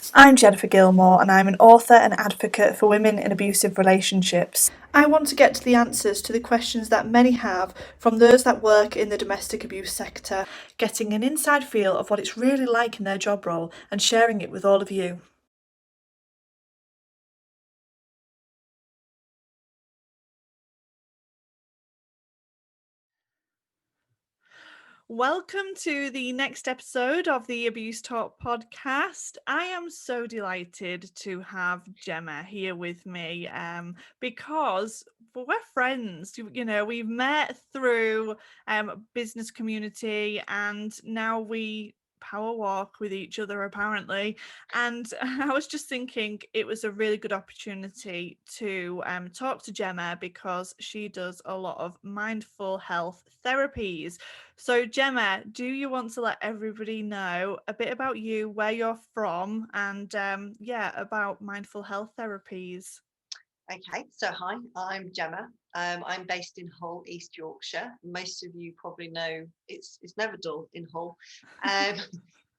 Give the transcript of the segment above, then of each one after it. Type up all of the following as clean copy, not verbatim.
I'm Jennifer Gilmore, and I'm an author and advocate for women in abusive relationships. I want to get to the answers to the questions that many have from those that work in the domestic abuse sector, getting an inside feel of what it's really like in their job role and sharing it with all of you. Welcome to the next episode of the Abuse Talk podcast. I am so delighted to have Gemma here with me because we're friends. You know, we've met through business community, and now we power walk with each other apparently. And I was just thinking it was a really good opportunity to talk to Gemma because she does a lot of mindful health therapies. So, Gemma, do you want to let everybody know a bit about you, where you're from, and about mindful health therapies? Okay, so hi, I'm Gemma. I'm based in Hull, East Yorkshire. Most of you probably know it's never dull in Hull, um,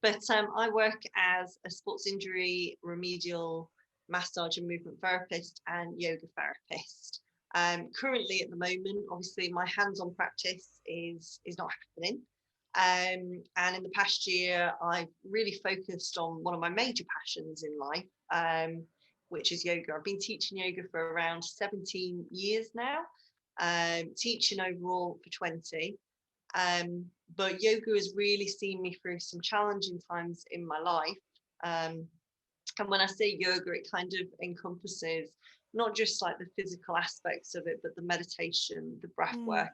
but I work as a sports injury remedial massage and movement therapist and yoga therapist. Currently, at the moment, obviously, my hands-on practice is not happening. And in the past year, I've really focused on one of my major passions in life. Which is yoga. I've been teaching yoga for around 17 years now, teaching overall for 20. But yoga has really seen me through some challenging times in my life. And when I say yoga, it kind of encompasses not just like the physical aspects of it, but the meditation, the breath work.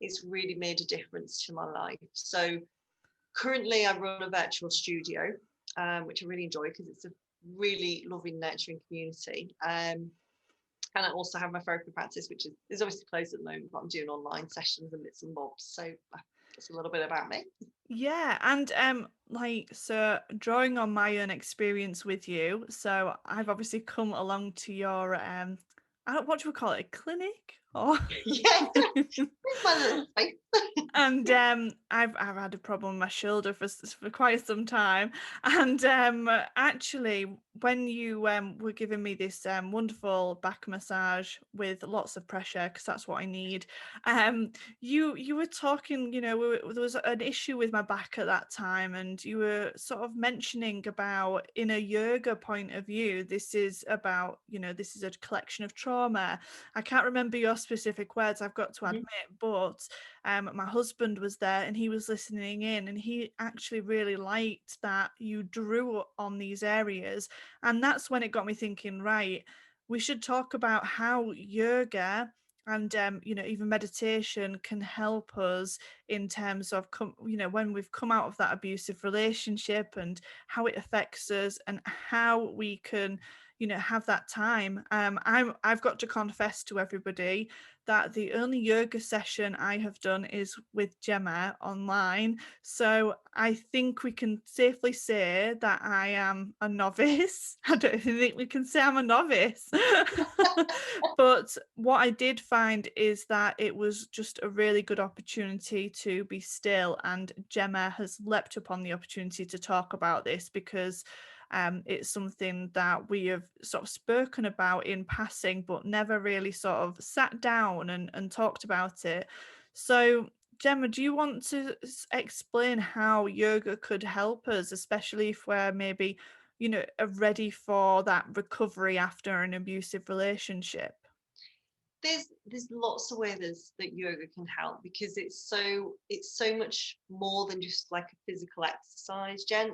It's really made a difference to my life. So currently I run a virtual studio, which I really enjoy because it's a really loving, nurturing community. And I also have my therapy practice, which is obviously closed at the moment, but I'm doing online sessions and bits and bobs. So that's a little bit about me. Yeah, and so drawing on my own experience with you, so I've obviously come along to your what do we call it, a clinic? Or Yeah, my little space. and I've had a problem with my shoulder for quite some time, and actually when you were giving me this wonderful back massage with lots of pressure, because that's what I need, you were talking, there was an issue with my back at that time, and you were sort of mentioning about, in a yoga point of view, this is about, this is a collection of trauma. I can't remember your specific words, I've got to admit, but my husband was there and he was listening in, and he actually really liked that you drew on these areas. And that's when it got me thinking, right, we should talk about how yoga and even meditation can help us in terms of when we've come out of that abusive relationship, and how it affects us, and how we can have that time. I've got to confess to everybody that the only yoga session I have done is with Gemma online. So I think we can safely say that I am a novice. I don't think we can say I'm a novice. But what I did find is that it was just a really good opportunity to be still. And Gemma has leapt upon the opportunity to talk about this because it's something that we have sort of spoken about in passing, but never really sort of sat down and talked about it. So, Gemma, do you want to explain how yoga could help us, especially if we're maybe, are ready for that recovery after an abusive relationship? There's lots of ways that yoga can help, because it's so much more than just like a physical exercise, Jen.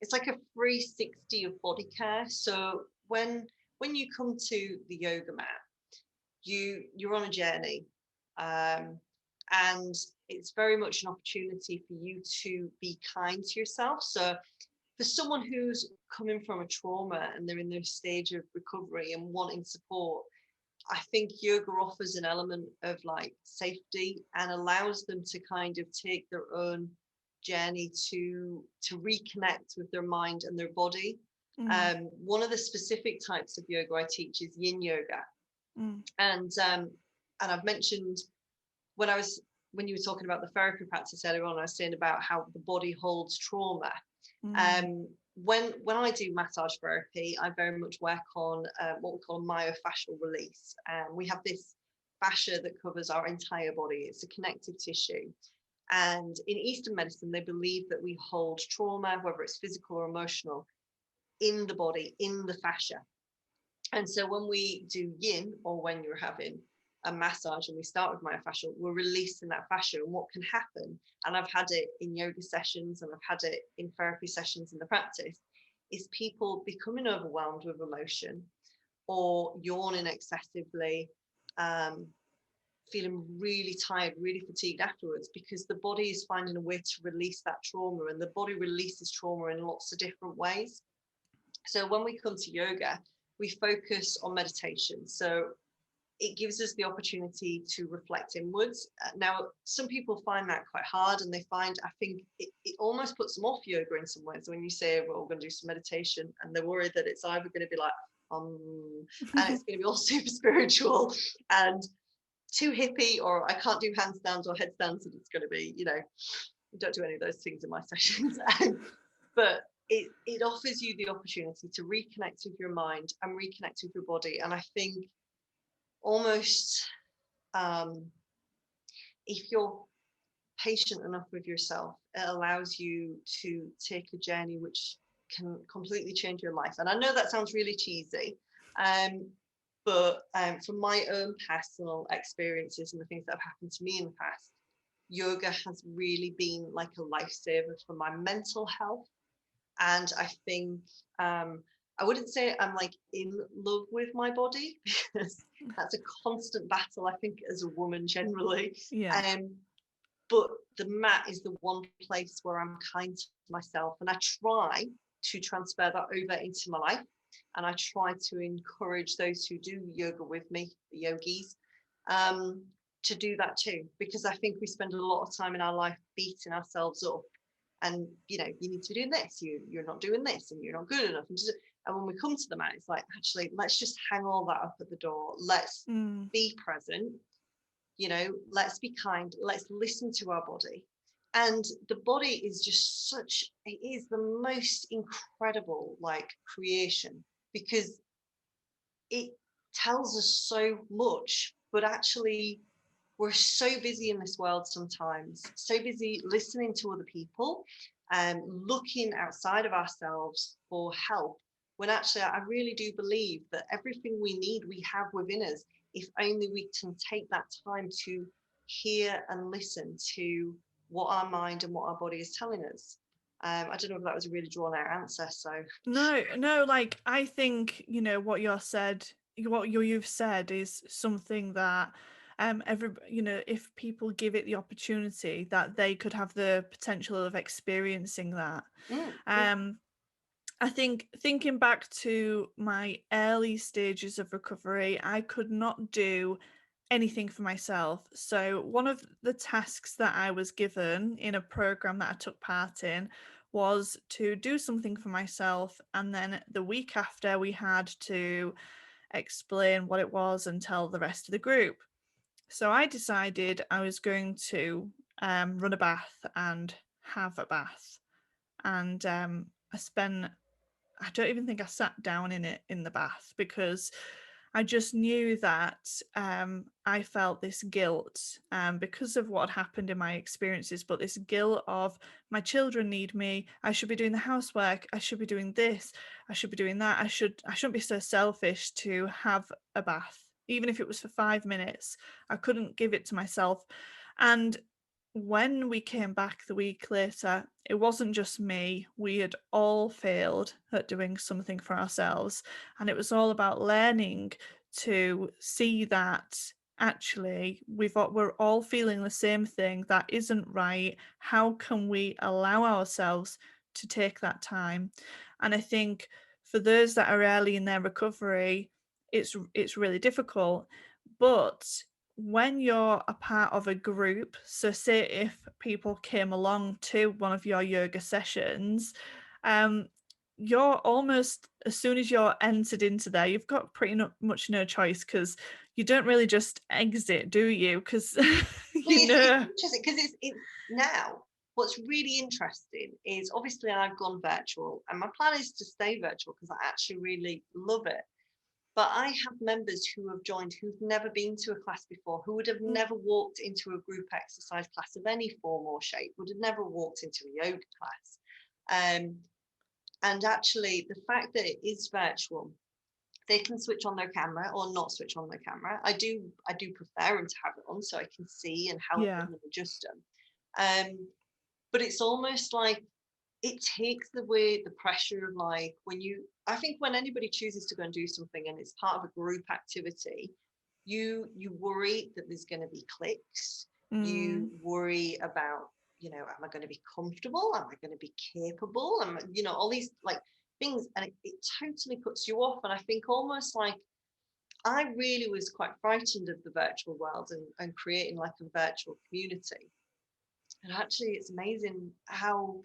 It's like a 360 of body care. So when you come to the yoga mat, you're on a journey, um, and it's very much an opportunity for you to be kind to yourself. So for someone who's coming from a trauma and they're in their stage of recovery and wanting support, I think yoga offers an element of like safety and allows them to kind of take their own journey to reconnect with their mind and their body. Mm, One of the specific types of yoga I teach is Yin Yoga, mm, and I've mentioned when you were talking about the therapy practice earlier on, I was saying about how the body holds trauma. mm, Um, when I do massage therapy, I very much work on what we call myofascial release. And we have this fascia that covers our entire body. It's a connective tissue. And in Eastern medicine, they believe that we hold trauma, whether it's physical or emotional, in the body, in the fascia. And so when we do yin, or when you're having a massage and we start with myofascial, we're releasing that fascia. And what can happen, and I've had it in yoga sessions and I've had it in therapy sessions in the practice, is people becoming overwhelmed with emotion or yawning excessively, feeling really tired, really fatigued afterwards, because the body is finding a way to release that trauma, and the body releases trauma in lots of different ways. So when we come to yoga, we focus on meditation. So it gives us the opportunity to reflect inwards. Now, some people find that quite hard, and they find, I think it almost puts them off yoga in some ways. When you say, well, we're going to do some meditation, and they're worried that it's either going to be like, and it's going to be all super spiritual and too hippie, or I can't do handstands or headstands, and it's going to be, don't do any of those things in my sessions. But it offers you the opportunity to reconnect with your mind and reconnect with your body. And I think almost, if you're patient enough with yourself, it allows you to take a journey which can completely change your life. And I know that sounds really cheesy, but from my own personal experiences and the things that have happened to me in the past, yoga has really been like a lifesaver for my mental health. And I think I wouldn't say I'm like in love with my body, because that's a constant battle, I think, as a woman generally. Yeah. But the mat is the one place where I'm kind to myself, and I try to transfer that over into my life. And I try to encourage those who do yoga with me, the yogis, to do that too, because I think we spend a lot of time in our life beating ourselves up. And you need to be doing this, you're not doing this, and you're not good enough. And when we come to the mat, it's like, actually, let's just hang all that up at the door. Let's be present, let's be kind, let's listen to our body. And the body is just it is the most incredible creation, because it tells us so much. But actually, we're so busy in this world sometimes, so busy listening to other people and looking outside of ourselves for help, when actually I really do believe that everything we need we have within us, if only we can take that time to hear and listen to what our mind and what our body is telling us. I don't know if that was a really drawn out answer. So No, like I think, what you've said is something that if people give it the opportunity, that they could have the potential of experiencing that. I think thinking back to my early stages of recovery, I could not do anything for myself. So one of the tasks that I was given in a program that I took part in was to do something for myself, and then the week after we had to explain what it was and tell the rest of the group. So I decided I was going to run a bath and have a bath, and I don't even think I sat down in the bath, because I just knew that I felt this guilt because of what happened in my experiences, but this guilt of, my children need me, I should be doing the housework, I should be doing this, I should be doing that, I shouldn't be so selfish to have a bath, even if it was for 5 minutes. I couldn't give it to myself. And when we came back the week later, it wasn't just me. We had all failed at doing something for ourselves. And it was all about learning to see that actually we're all feeling the same thing that isn't right. How can we allow ourselves to take that time? And I think for those that are early in their recovery, it's really difficult. But when you're a part of a group, so say if people came along to one of your yoga sessions, you're almost, as soon as you're entered into there, you've got pretty much no choice, because you don't really just exit, do you? Because it's interesting, because it's now what's really interesting is obviously I've gone virtual, and my plan is to stay virtual because I actually really love it. But I have members who have joined who've never been to a class before, who would have Mm. never walked into a group exercise class of any form or shape, would have never walked into a yoga class. And actually, the fact that it is virtual, they can switch on their camera or not switch on their camera. I do prefer them to have it on so I can see and help Yeah. them and adjust them. But it's almost like it takes away the pressure of, like, I think when anybody chooses to go and do something and it's part of a group activity, you worry that there's going to be cliques. You Mm. worry about, am I going to be comfortable? Am I going to be capable? All these like things, and it totally puts you off. And I think almost like I really was quite frightened of the virtual world and creating like a virtual community. And actually, it's amazing how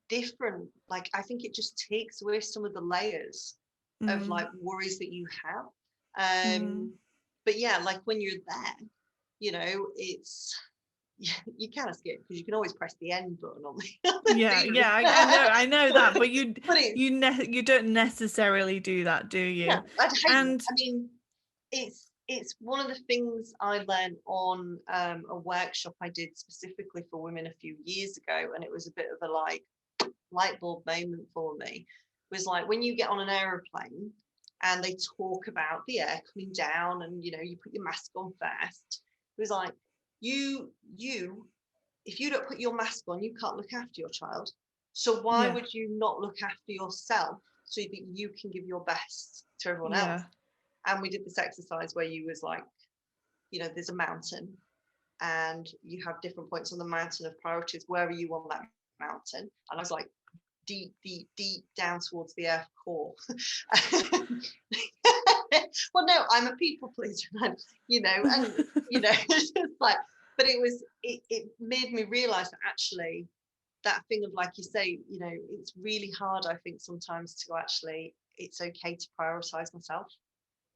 different, like, I think it just takes away some of the layers of Mm. like worries that you have. Mm. But yeah, like when you're there, it's you can't escape because you can always press the end button on the, on the Yeah, TV. yeah, I know that, but But it's, you don't necessarily do that, do yeah, you? I'd hate it. And I mean, it's one of the things I learned on a workshop I did specifically for women a few years ago, and it was a bit of a like light bulb moment for me. Was like when you get on an aeroplane and they talk about the air coming down, and you put your mask on first. It was like you if you don't put your mask on, you can't look after your child. So why yeah, would you not look after yourself so that you can give your best to everyone else? yeah, And we did this exercise where you was like, there's a mountain and you have different points on the mountain of priorities. Where are you on that mountain? And I was like, deep, deep, deep down towards the earth core. Well, no, I'm a people pleaser, and it's just like, but it made me realize that actually that thing of, like you say, it's really hard, I think, sometimes to actually, it's okay to prioritize myself.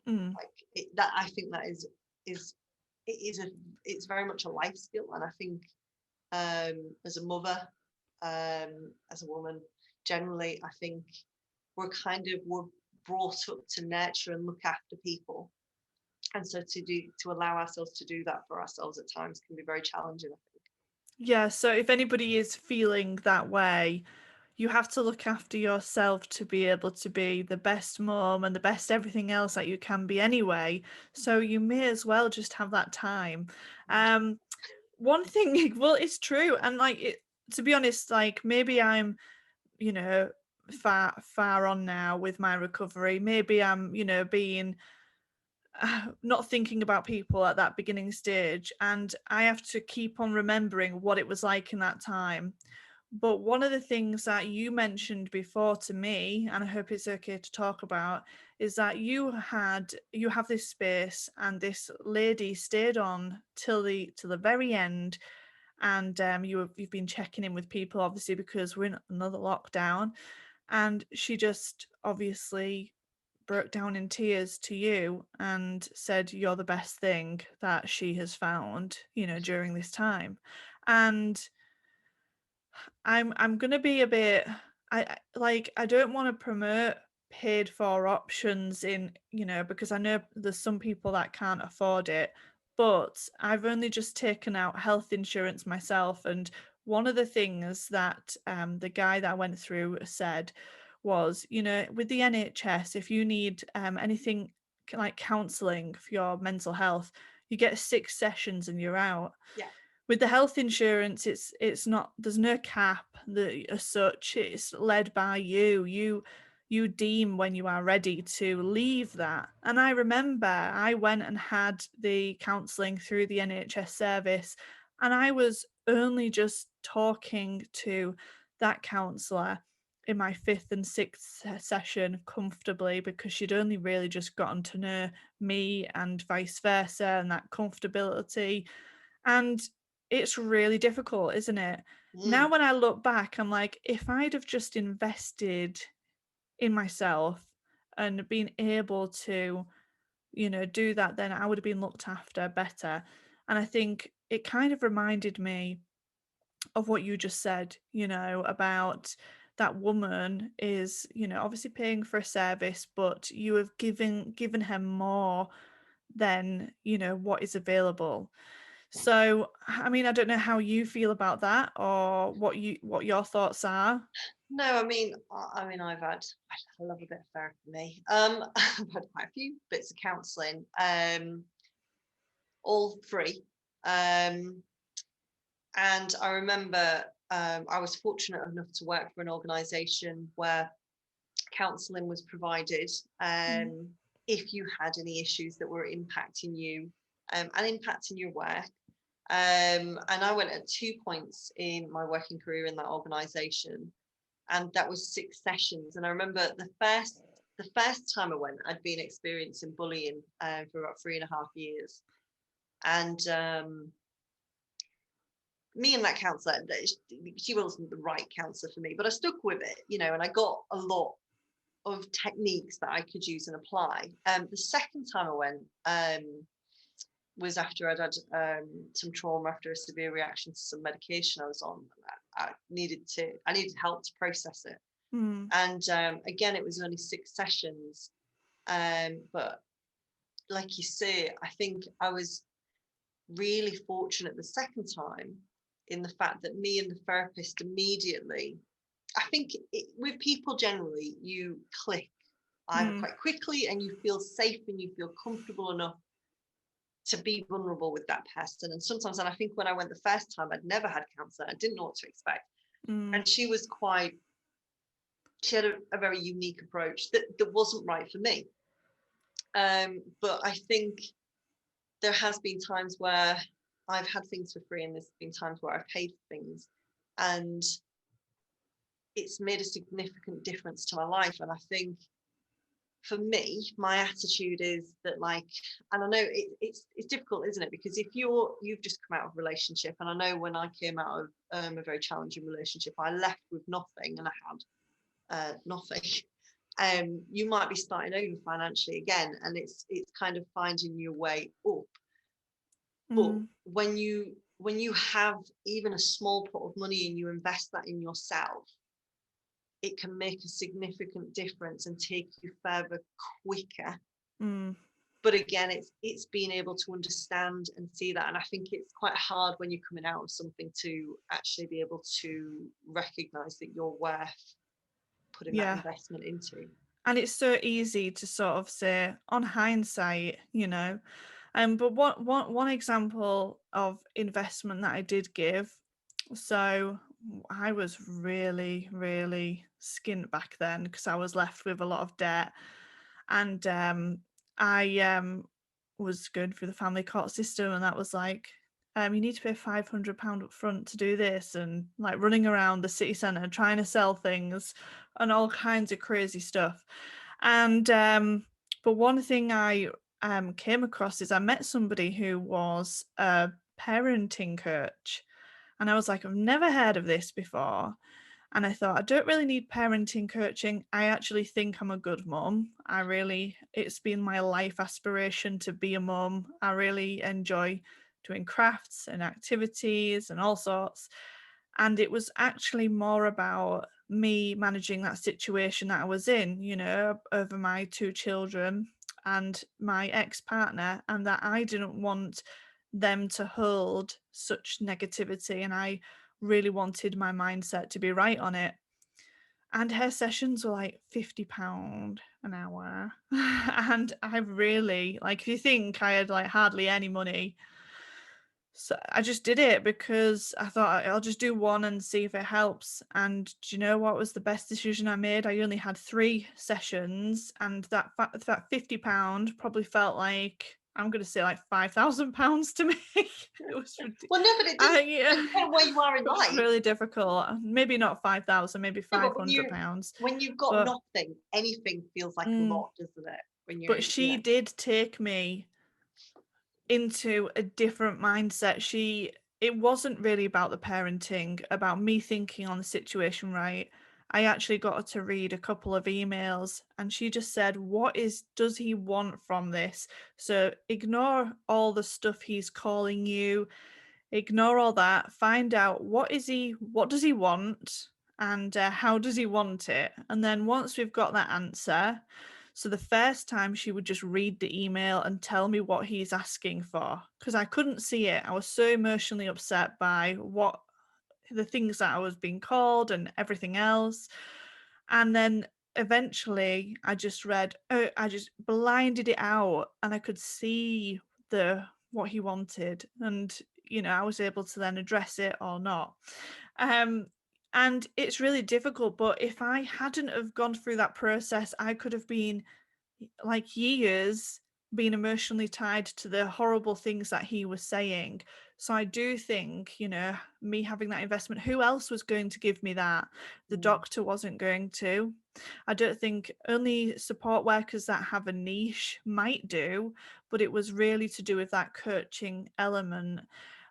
mm, Like that, I think that is it is a it's very much a life skill, and I think as a mother, as a woman, generally, I think we're brought up to nurture and look after people, and so to allow ourselves to do that for ourselves at times can be very challenging, I think. yeah. So if anybody is feeling that way, you have to look after yourself to be able to be the best mom and the best everything else that you can be anyway. So you may as well just have that time. Um, one thing, well, it's true, and like it. To be honest, like maybe I'm, you know, far on now with my recovery. Maybe I'm, being not thinking about people at that beginning stage, and I have to keep on remembering what it was like in that time. But one of the things that you mentioned before to me, and I hope it's okay to talk about, is that you have this space, and this lady stayed on till the very end, and you've been checking in with people, obviously, because we're in another lockdown, and she just obviously broke down in tears to you and said you're the best thing that she has found, during this time. And I'm gonna be a bit, I don't want to promote paid for options in, because I know there's some people that can't afford it, but I've only just taken out health insurance myself, and one of the things that the guy that I went through said was, with the NHS, if you need anything like counselling for your mental health, you get 6 sessions and you're out. Yeah. With the health insurance, it's not, there's no cap that as such, it's led by you deem when you are ready to leave that. And I remember I went and had the counselling through the NHS service, and I was only just talking to that counsellor in my fifth and sixth session comfortably, because she'd only really just gotten to know me and vice versa, and that comfortability. And it's really difficult, isn't it? Now, Mm. when I look back, I'm like, if I'd have just invested in myself and been able to, do that, then I would have been looked after better. And I think it kind of reminded me of what you just said, you know, about that woman is, you know, obviously paying for a service, but you have given her more than, you know, what is available. So, I mean, I don't know how you feel about that, or what your thoughts are. No, I love a bit of therapy for me. I've had quite a few bits of counselling, all free. Um, and I remember I was fortunate enough to work for an organisation where counselling was provided Mm, if you had any issues that were impacting you and impacting your work. And I went at 2 points in my working career in that organisation, and that was 6 sessions. And I remember the first time I went, I'd been experiencing bullying for about 3.5 years, and me and that counsellor, she wasn't the right counsellor for me, but I stuck with it, and I got a lot of techniques that I could use and apply. The second time I went was after I'd had some trauma after a severe reaction to some medication I was on. I needed help to process it. mm, And again, it was only 6 sessions. But like you say, I think I was really fortunate the second time in the fact that me and the therapist immediately, I think with people generally, you click either mm, quite quickly and you feel safe and you feel comfortable enough to be vulnerable with that person. And sometimes, and I think when I went the first time, I'd never had cancer. I didn't know what to expect. mm, And she had a very unique approach that wasn't right for me. But I think there has been times where I've had things for free, and there's been times where I've paid for things, and it's made a significant difference to my life. And I think for me, my attitude is that, like, and I know it's difficult, isn't it? Because if you've just come out of a relationship, and I know when I came out of a very challenging relationship, I left with nothing, and I had nothing. You might be starting over financially again, and it's kind of finding your way up. But mm. when you have even a small pot of money and you invest that in yourself, it can make a significant difference and take you further quicker. Mm. But again, it's being able to understand and see that. And I think it's quite hard when you're coming out of something to actually be able to recognize that you're worth putting that Yeah. investment into. And it's so easy to sort of say on hindsight, you know. But one example of investment that I did give, so I was really, really skint back then because I was left with a lot of debt. And I was going through the family court system, and that was like, you need to pay £500 up front to do this, and like running around the city centre trying to sell things and all kinds of crazy stuff. And but one thing I came across is I met somebody who was a parenting coach, and I was like, I've never heard of this before. And I thought, I don't really need parenting coaching. I actually think I'm a good mum. It's been my life aspiration to be a mum. I really enjoy doing crafts and activities and all sorts. And it was actually more about me managing that situation that I was in, you know, over my 2 children and my ex-partner, and that I didn't want them to hold such negativity. And I really wanted my mindset to be right on it. And her sessions were like £50 an hour. And I really, like, if you think I had like hardly any money, so I just did it because I thought I'll just do one and see if it helps. And do you know what was the best decision I made? I only had 3 sessions, and that £50 probably felt like, I'm going to say, like £5,000 to me. It was Well, no, but it doesn't yeah, depend where you are in it was life. really difficult. Maybe not 5,000, maybe No, but £500. when you've got But nothing, anything feels like a mm, lot, doesn't it? When you're, but she did take me into a different mindset. It wasn't really about the parenting, about me thinking on the situation right. I actually got her to read a couple of emails, and she just said, does he want from this? So ignore all the stuff he's calling you. ignore all that, find out what does he want, and how does he want it. And then once we've got that answer, so the first time she would just read the email and tell me what he's asking for, because I couldn't see it. I was so emotionally upset by what the things that I was being called and everything else. And then eventually I just blinded it out, and I could see the what he wanted, and I was able to then address it or not. Um and it's really difficult, but if I hadn't have gone through that process, I could have been like years being emotionally tied to the horrible things that he was saying. So I do think, me having that investment, who else was going to give me that? The Mm, doctor wasn't going to. I don't think only support workers that have a niche might do, but it was really to do with that coaching element.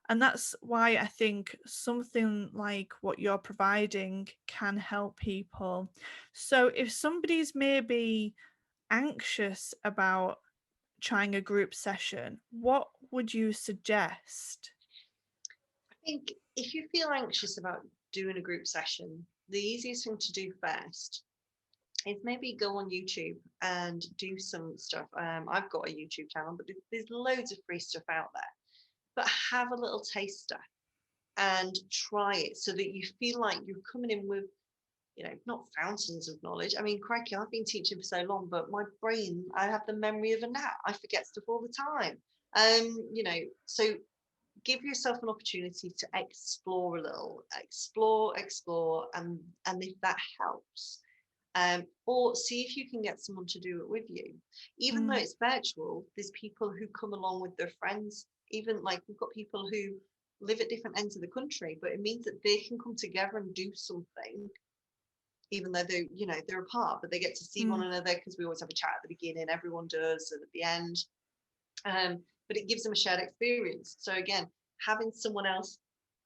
And that's why I think something like what you're providing can help people. So if somebody's maybe anxious about trying a group session, what would you suggest? I think if you feel anxious about doing a group session, the easiest thing to do first is maybe go on YouTube and do some stuff. I've got a YouTube channel, but there's loads of free stuff out there. But have a little taster and try it so that you feel like you're coming in with, not fountains of knowledge. I mean, crikey, I've been teaching for so long, but my brain, I have the memory of a gnat. I forget stuff all the time. So give yourself an opportunity to explore a little, explore, and if that helps, or see if you can get someone to do it with you. Even though Mm, it's virtual, there's people who come along with their friends. Even like we've got people who live at different ends of the country, but it means that they can come together and do something, even though they're apart, but they get to see one mm. another because we always have a chat at the beginning, everyone does, and at the end. But it gives them a shared experience. So again, having someone else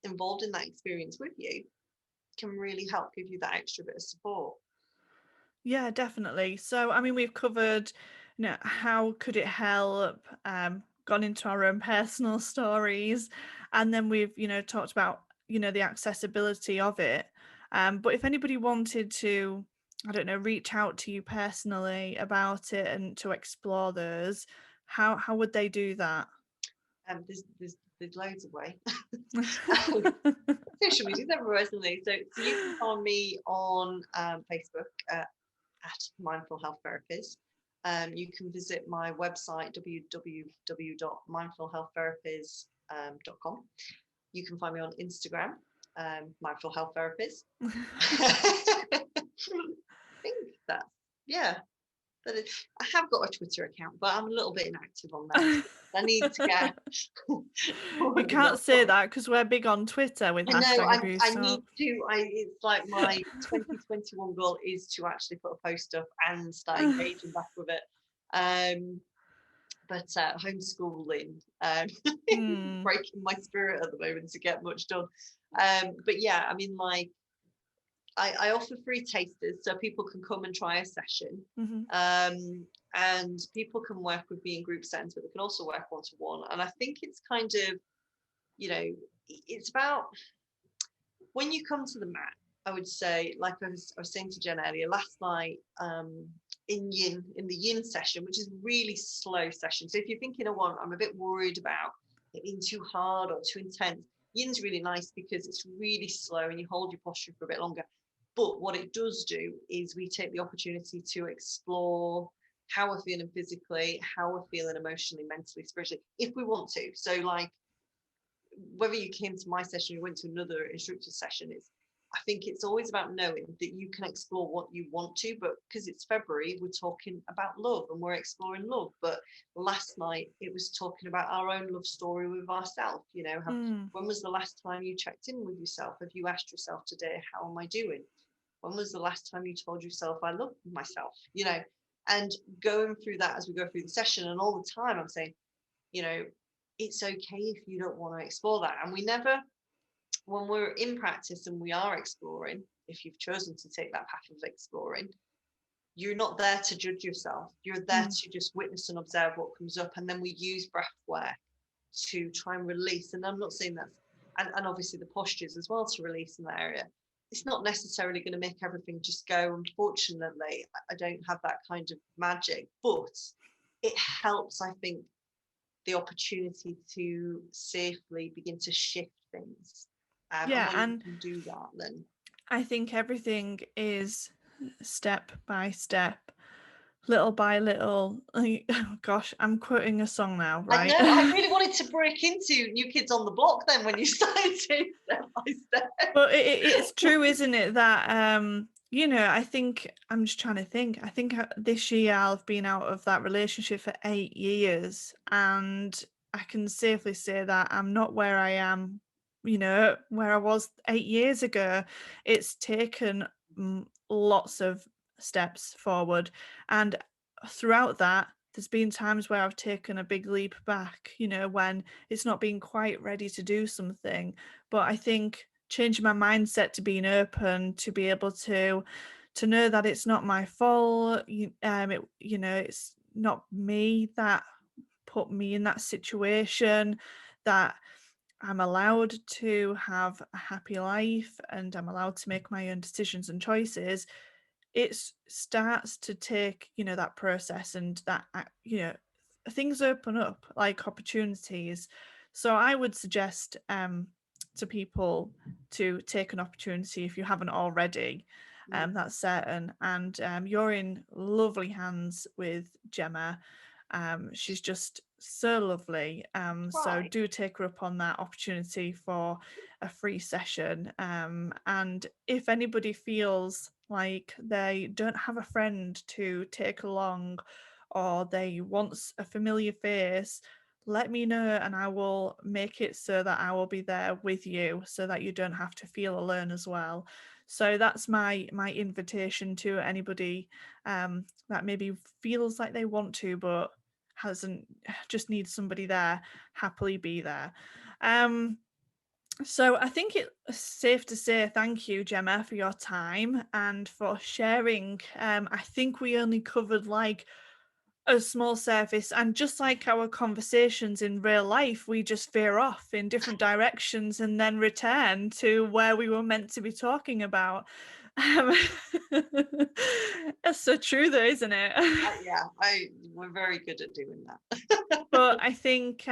involved in that experience with you can really help give you that extra bit of support. Yeah, definitely. So, I mean, we've covered, how could it help, gone into our own personal stories, and then we've, talked about, the accessibility of it. But if anybody wanted to, I don't know, reach out to you personally about it and to explore those, how would they do that? There's loads of ways. Social media is everywhere, isn't it? So you can find me on Facebook at Mindful Health Therapies. You can visit my website www.mindfulhealththerapies.com. You can find me on Instagram, Mindful Health Therapies. I think that's, yeah. I have got a Twitter account, but I'm a little bit inactive on there. I need to get You can't say that because we're big on Twitter with I know hashtag I abuse. need to. It's like my 2021 goal is to actually put a post up and start engaging back with it. Um, but homeschooling Hmm. breaking my spirit at the moment to get much done. But yeah, I mean, like I offer free tasters so people can come and try a session. Hmm. And people can work with me in group settings, but they can also work one to one. And I think it's kind of, you know, it's about when you come to the mat. I would say, like I was saying to Jen earlier, last night in the Yin session, which is a really slow session. So if you're thinking, oh, well, I'm a bit worried about it being too hard or too intense, Yin's really nice because it's really slow and you hold your posture for a bit longer. But what it does do is we take the opportunity to explore how we're feeling physically, how we're feeling emotionally, mentally, spiritually, if we want to. So like whether you came to my session or you went to another instructor session, I think it's always about knowing that you can explore what you want to, but because it's February, we're talking about love and we're exploring love. But last night it was talking about our own love story with ourselves. Mm. When was the last time you checked in with yourself? Have you asked yourself today, how am I doing? When was the last time you told yourself I love myself? And going through that as we go through the session, and all the time I'm saying, you know, it's okay if you don't want to explore that. And we never, when we're in practice and we are exploring, if you've chosen to take that path of exploring, you're not there to judge yourself. You're there Mm. to just witness and observe what comes up. And then we use breath work to try and release. And I'm not saying that's and obviously the postures as well to release in that area. It's not necessarily going to make everything just go. Unfortunately, I don't have that kind of magic, but it helps, I think, the opportunity to safely begin to shift things. And Yeah, when you and can do that, then I think everything is step by step, little by little. Gosh, I'm quoting a song now, I right? know I really wanted to break into New Kids on the Block then when you started step by step. But it's true, isn't it, that I think I'm just trying to think. I think this year I've been out of that relationship for 8 years, and I can safely say that I'm not where I am, where I was 8 years ago. It's taken lots of steps forward, and throughout that, there's been times where I've taken a big leap back, when it's not been quite ready to do something. But I think changing my mindset to being open, to be able to know that it's not my fault, it's not me that put me in that situation, that I'm allowed to have a happy life and I'm allowed to make my own decisions and choices. It starts to take, that process, and that, things open up like opportunities. So I would suggest to people to take an opportunity if you haven't already. That's certain. And you're in lovely hands with Gemma. She's just so lovely. So Right. do take her up on that opportunity for a free session. And if anybody feels like they don't have a friend to take along, or they want a familiar face, let me know and I will make it so that I will be there with you, so that you don't have to feel alone as well. So that's my invitation to anybody that maybe feels like they want to but hasn't, just needs somebody there. Happily be there. So I think it's safe to say thank you, Gemma, for your time and for sharing. I think we only covered like a small surface, and just like our conversations in real life, we just veer off in different directions and then return to where we were meant to be talking about. Um, That's so true though, isn't it? Yeah, we're very good at doing that. But I think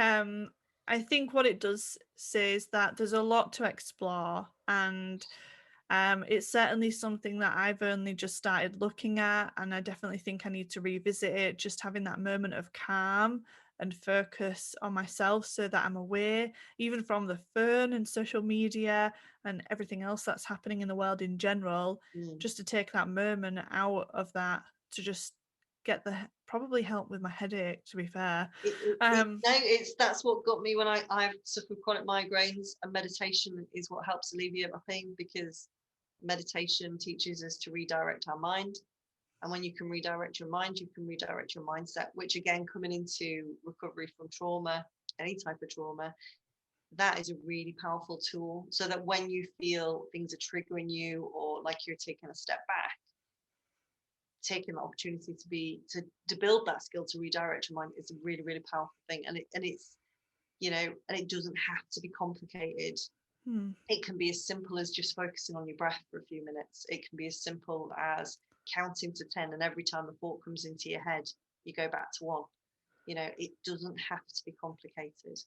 what it does say is that there's a lot to explore, and it's certainly something that I've only just started looking at, and I definitely think I need to revisit it, just having that moment of calm and focus on myself so that I'm aware, even from the phone and social media and everything else that's happening in the world in general, just to take that moment out of that to just get probably help with my headache, to be fair. No, that's what got me when I've suffered chronic migraines, and meditation is what helps alleviate my pain, because meditation teaches us to redirect our mind. And when you can redirect your mind, you can redirect your mindset, which again, coming into recovery from trauma, any type of trauma, that is a really powerful tool. So that when you feel things are triggering you, or like you're taking a step back, taking the opportunity to build that skill to redirect your mind is a really, really powerful thing. And it's, and it doesn't have to be complicated. It can be as simple as just focusing on your breath for a few minutes. It can be as simple as counting to 10, and every time a thought comes into your head, you go back to 1. It doesn't have to be complicated.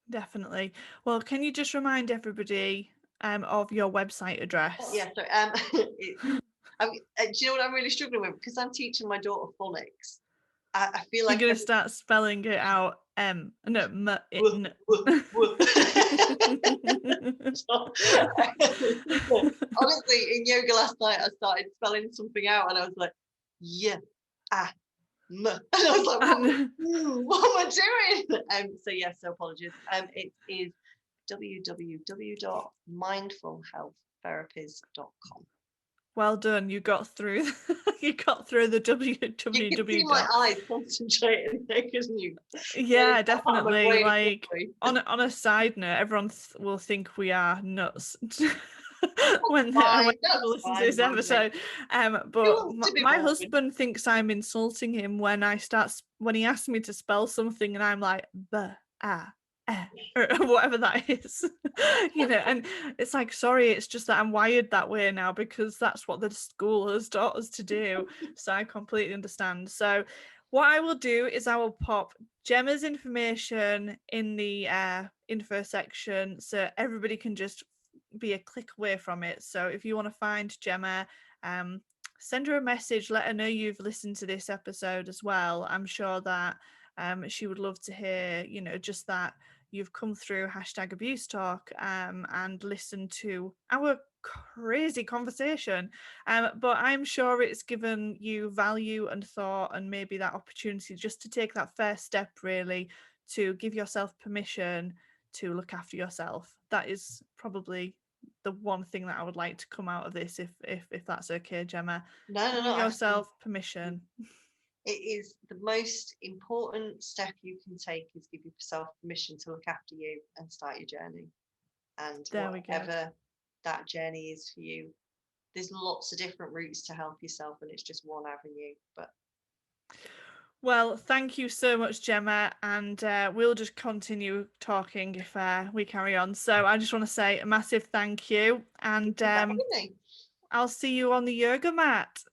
Definitely. Well, can you just remind everybody of your website address? Yeah, so do you know what I'm really struggling with? Because I'm teaching my daughter phonics. I feel You're like gonna start spelling it out. No, honestly, in yoga last night, I started spelling something out, and I was like, yeah, and I was like, what am I doing? So apologies. It is www.mindfulhealththerapies.com. Well done. You got through. You got through the You can see www my dot. eyes concentrating there, couldn't you? Yeah, That part of my definitely. brain is Like lovely. on a side note, everyone will think we are nuts when That's people listen to fine this by me. episode. Who But wants to be my boring? husband thinks I'm insulting him when I start when he asks me to spell something, and I'm like, or whatever that is. And it's like, sorry, it's just that I'm wired that way now because that's what the school has taught us to do. So I completely understand. So what I will do is I will pop Gemma's information in the info section so everybody can just be a click away from it. So if you want to find Gemma, um, send her a message, let her know you've listened to this episode as well. I'm sure that she would love to hear, just that you've come through #abuse talk and listened to our crazy conversation. But I'm sure it's given you value and thought and maybe that opportunity just to take that first step, really, to give yourself permission to look after yourself. That is probably the one thing that I would like to come out of this, if that's okay, Gemma. No, no, Giving no, yourself absolutely. permission. It is the most important step you can take is give yourself permission to look after you and start your journey. And There we go. whatever that journey is for you, there's lots of different routes to help yourself, and it's just one avenue. But Well, thank you so much, Gemma, and we'll just continue talking if we carry on. So I just want to say a massive thank you, thank and you for having me. I'll see you on the yoga mat.